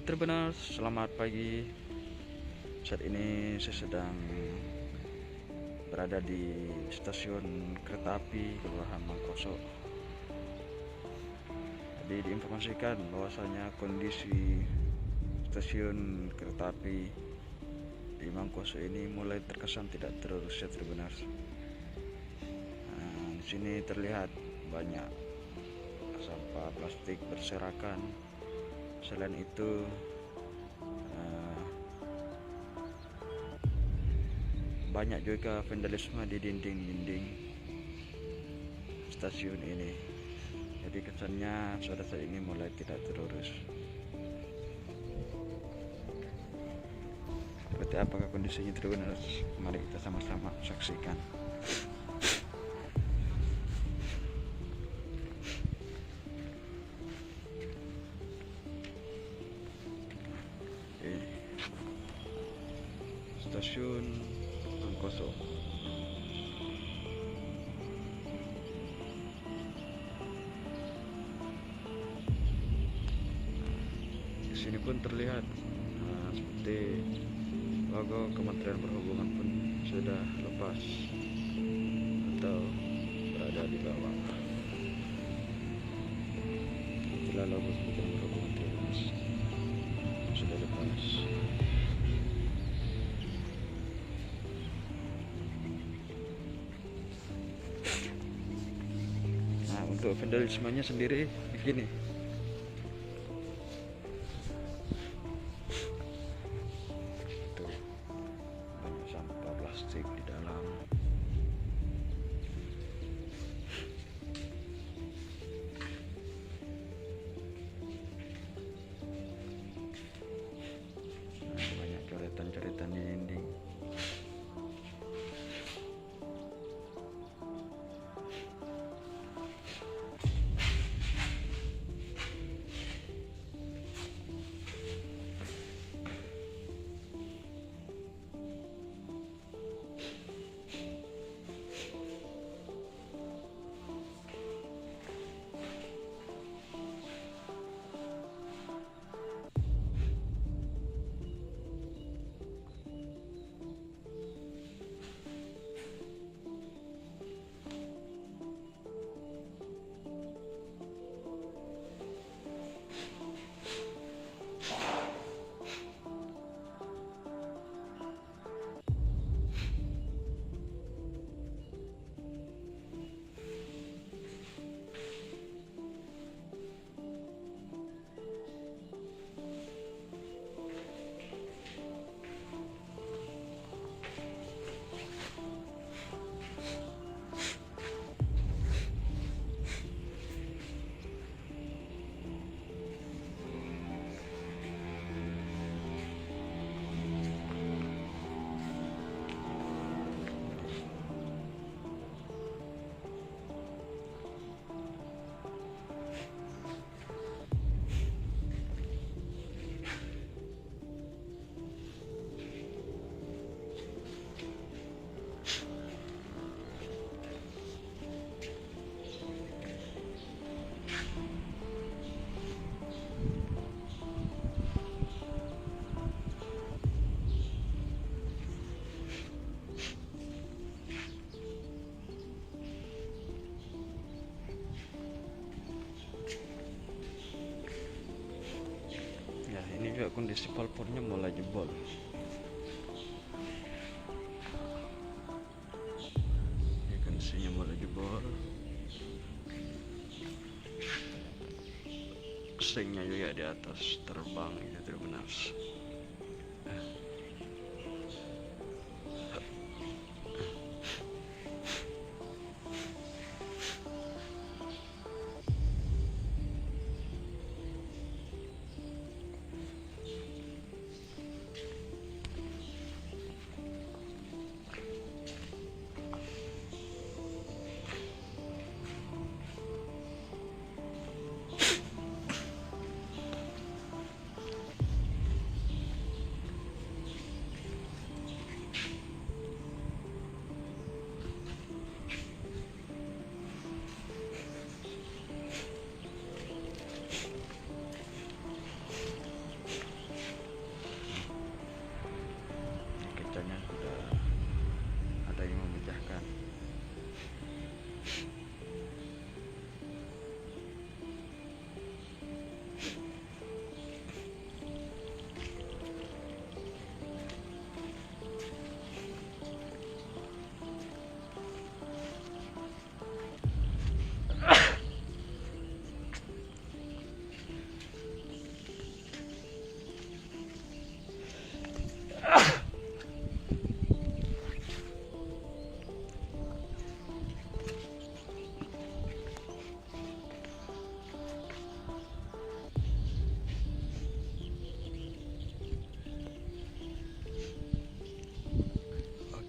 Tribuners, selamat pagi. Saat ini saya sedang berada di stasiun kereta api Kelurahan Mangkoso. Jadi diinformasikan bahwasanya kondisi stasiun kereta api di Mangkoso ini mulai terkesan tidak terurus ya Tribuners. Di sini terlihat banyak sampah plastik berserakan. Selain itu banyak juga vandalisme di dinding-dinding stasiun ini. Jadi kesannya saat ini mulai tidak terurus. Seperti apakah kondisinya Tribuners? Mari kita sama-sama saksikan. Stasiun Mangkoso. Di sini pun terlihat seperti logo Kementerian Perhubungan pun sudah lepas atau berada di bawah. Itulah logo Kementerian Perhubungan sudah lepas. Untuk vandalismenya sendiri begini. Tuh, banyak sampah plastik di dalam. Banyak coretan-coretan di dinding. Ini juga kondisi palpornya mulai jebol. Ini kondisinya mulai jebol. Sengnya juga di atas terbang gitu Tribuners.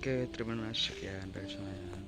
Oke, terima kasih sekian dari saya.